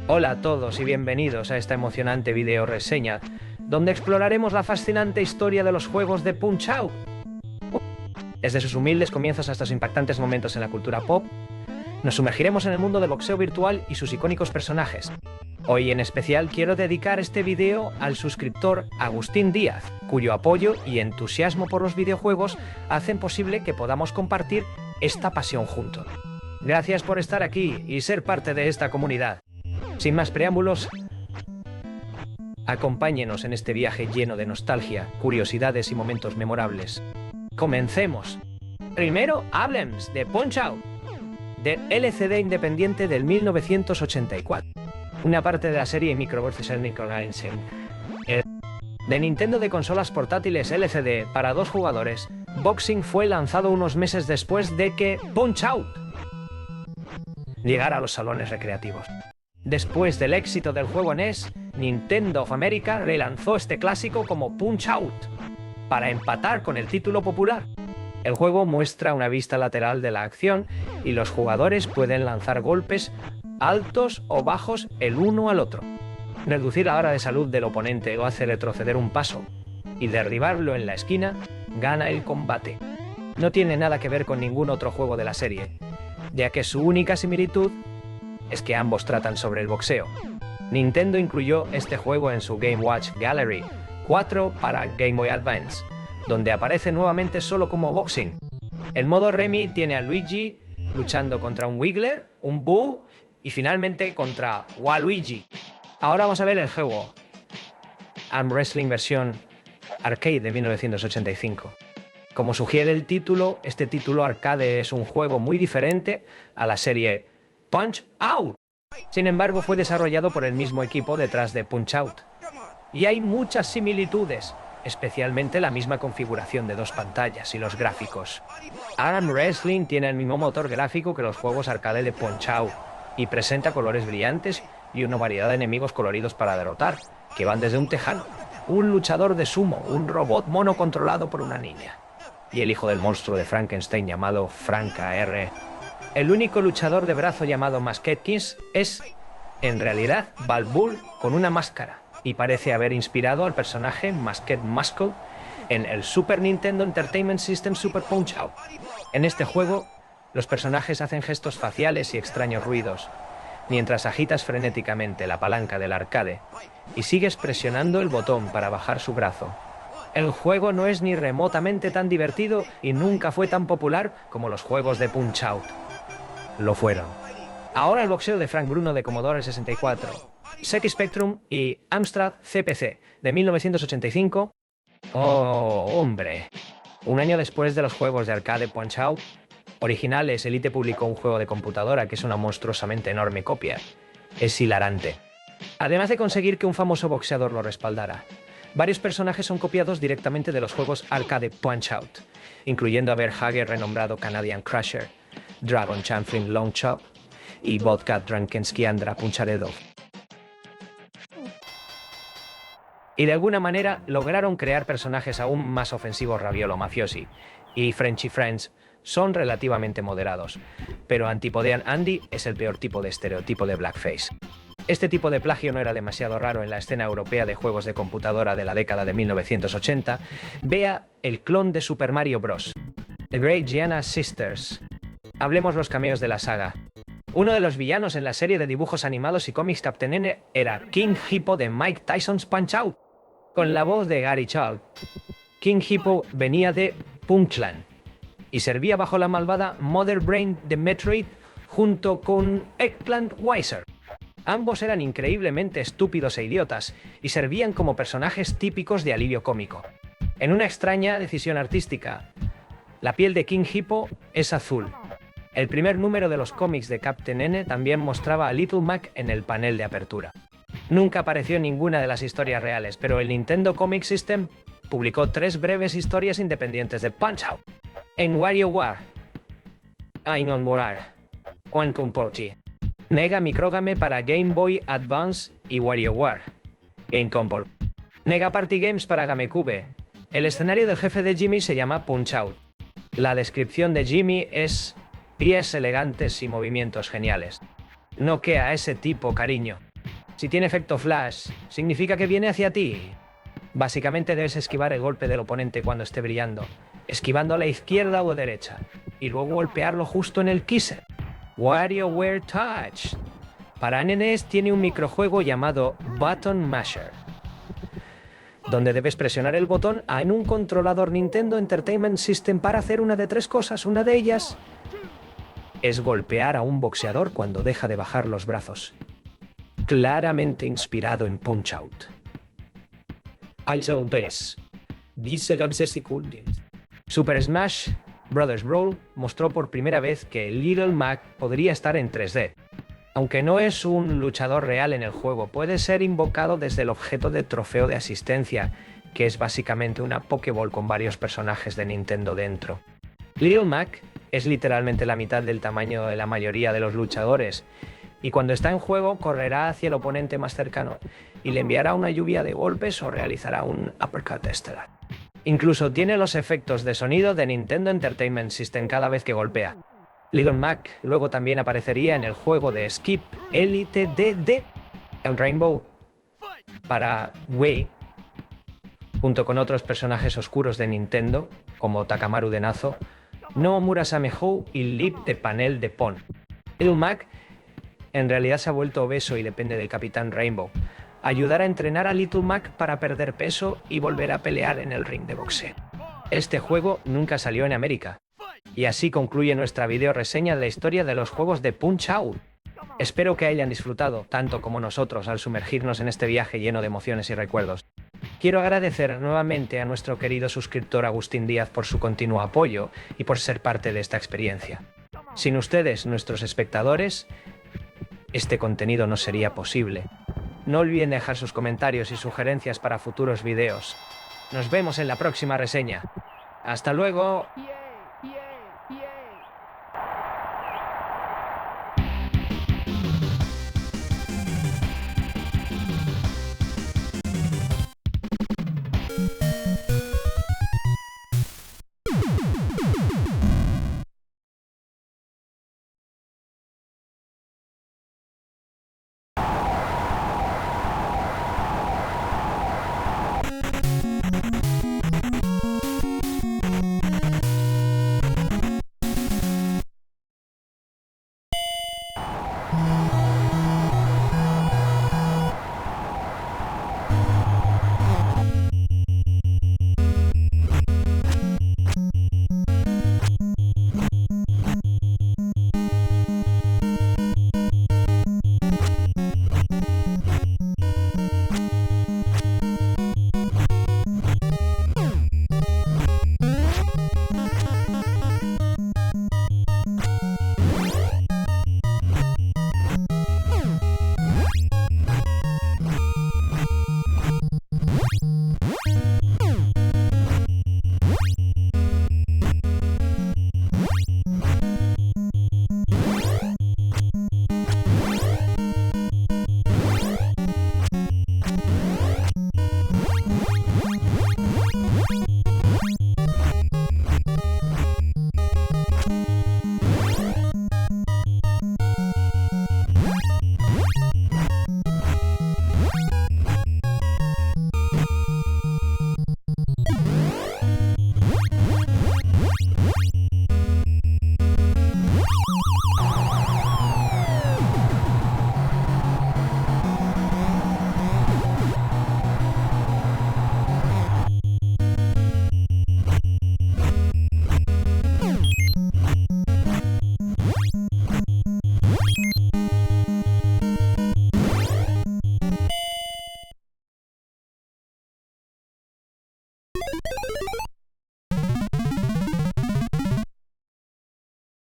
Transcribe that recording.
Hola a todos y bienvenidos a esta emocionante video reseña, donde exploraremos la fascinante historia de los juegos de Punch-Out! Desde sus humildes comienzos hasta sus impactantes momentos en la cultura pop, nos sumergiremos en el mundo del boxeo virtual y sus icónicos personajes. Hoy en especial quiero dedicar este video al suscriptor Agustín Díaz, cuyo apoyo y entusiasmo por los videojuegos hacen posible que podamos compartir esta pasión juntos. Gracias por estar aquí y ser parte de esta comunidad. Sin más preámbulos, acompáñenos en este viaje lleno de nostalgia, curiosidades y momentos memorables. ¡Comencemos! Primero, hablemos de Punch-Out!, del LCD independiente del 1984. Una parte de la serie Micro vs. Micro de Nintendo de consolas portátiles LCD para 2 jugadores, Boxing fue lanzado unos meses después de que Punch-Out! Llegara a los salones recreativos. Después del éxito del juego NES, Nintendo of America relanzó este clásico como Punch-Out! Para empatar con el título popular. El juego muestra una vista lateral de la acción y los jugadores pueden lanzar golpes altos o bajos el uno al otro. Reducir la barra de salud del oponente o hacer retroceder un paso y derribarlo en la esquina gana el combate. No tiene nada que ver con ningún otro juego de la serie, ya que su única similitud es que ambos tratan sobre el boxeo. Nintendo incluyó este juego en su Game Watch Gallery 4 para Game Boy Advance, donde aparece nuevamente solo como Boxing. El modo Remy tiene a Luigi luchando contra un Wiggler, un Boo y finalmente contra Waluigi. Ahora vamos a ver el juego Arm Wrestling versión arcade de 1985. Como sugiere el título, este título arcade es un juego muy diferente a la serie Punch-Out! Sin embargo, fue desarrollado por el mismo equipo detrás de Punch-Out! Y hay muchas similitudes, especialmente la misma configuración de 2 pantallas y los gráficos. Arm Wrestling tiene el mismo motor gráfico que los juegos arcade de Punch-Out! Y presenta colores brillantes y una variedad de enemigos coloridos para derrotar, que van desde un tejano, un luchador de sumo, un robot mono controlado por una niña, y el hijo del monstruo de Frankenstein llamado Frank A.R. El único luchador de brazo llamado Masketkins es, en realidad, Balbull con una máscara, y parece haber inspirado al personaje Masked Muscle en el Super Nintendo Entertainment System Super Punch-Out! En este juego, los personajes hacen gestos faciales y extraños ruidos, mientras agitas frenéticamente la palanca del arcade y sigues presionando el botón para bajar su brazo. El juego no es ni remotamente tan divertido y nunca fue tan popular como los juegos de Punch-Out! Lo fueron. Ahora el boxeo de Frank Bruno de Commodore 64, ZX Spectrum y Amstrad CPC de 1985. ¡Oh, hombre! Un año después de los juegos de arcade Punch-Out! Originales, Elite publicó un juego de computadora que es una monstruosamente enorme copia. Es hilarante. Además de conseguir que un famoso boxeador lo respaldara, varios personajes son copiados directamente de los juegos arcade Punch-Out!, incluyendo a Bear Hager renombrado Canadian Crusher, Dragon Champlin Long Chop y Vodka Drankensky Andra Puncharedov. Y de alguna manera lograron crear personajes aún más ofensivos. Raviolo Mafiosi y Frenchy Friends son relativamente moderados, pero Antipodean Andy es el peor tipo de estereotipo de blackface. Este tipo de plagio no era demasiado raro en la escena europea de juegos de computadora de la década de 1980. Vea el clon de Super Mario Bros., The Great Giana Sisters. Hablemos los cameos de la saga. Uno de los villanos en la serie de dibujos animados y cómics Captain N era King Hippo de Mike Tyson's Punch-Out!, con la voz de Gary Chalk. King Hippo venía de Punchland y servía bajo la malvada Mother Brain de Metroid junto con Eggplant Weiser. Ambos eran increíblemente estúpidos e idiotas y servían como personajes típicos de alivio cómico. En una extraña decisión artística, la piel de King Hippo es azul. El primer número de los cómics de Captain N también mostraba a Little Mac en el panel de apertura. Nunca apareció en ninguna de las historias reales, pero el Nintendo Comic System publicó 3 breves historias independientes de Punch-Out! En WarioWare, Ainon Morar, One Comporti, Nega Microgame para Game Boy Advance y WarioWare, Game Comport, Nega Party Games para GameCube. El escenario del jefe de Jimmy se llama Punch-Out! La descripción de Jimmy es pies elegantes y movimientos geniales. Noquea a ese tipo, cariño. Si tiene efecto flash, significa que viene hacia ti. Básicamente debes esquivar el golpe del oponente cuando esté brillando, esquivando a la izquierda o derecha, y luego golpearlo justo en el kisser. WarioWare Touch. Para NES tiene un microjuego llamado Button Masher, donde debes presionar el botón A en un controlador Nintendo Entertainment System para hacer una de tres cosas. Una de ellas es golpear a un boxeador cuando deja de bajar los brazos. Claramente inspirado en Punch-Out! Also 3. Diese ganze Sekunden. Super Smash Bros. Brawl mostró por primera vez que Little Mac podría estar en 3D. Aunque no es un luchador real en el juego, puede ser invocado desde el objeto de trofeo de asistencia, que es básicamente una Pokéball con varios personajes de Nintendo dentro. Little Mac es literalmente la mitad del tamaño de la mayoría de los luchadores, y cuando está en juego correrá hacia el oponente más cercano y le enviará una lluvia de golpes o realizará un uppercut estelar. Incluso tiene los efectos de sonido de Nintendo Entertainment System cada vez que golpea. Little Mac luego también aparecería en el juego de Skip Elite DD, el Rainbow, para Wii, junto con otros personajes oscuros de Nintendo, como Takamaru de Nazo, No Murasamehou y Lip de Panel de Pon. Little Mac en realidad se ha vuelto obeso y depende del Capitán Rainbow. Ayudar a entrenar a Little Mac para perder peso y volver a pelear en el ring de boxeo. Este juego nunca salió en América. Y así concluye nuestra video reseña de la historia de los juegos de Punch-Out! Espero que hayan disfrutado tanto como nosotros al sumergirnos en este viaje lleno de emociones y recuerdos. Quiero agradecer nuevamente a nuestro querido suscriptor Agustín Díaz por su continuo apoyo y por ser parte de esta experiencia. Sin ustedes, nuestros espectadores, este contenido no sería posible. No olviden dejar sus comentarios y sugerencias para futuros videos. Nos vemos en la próxima reseña. ¡Hasta luego!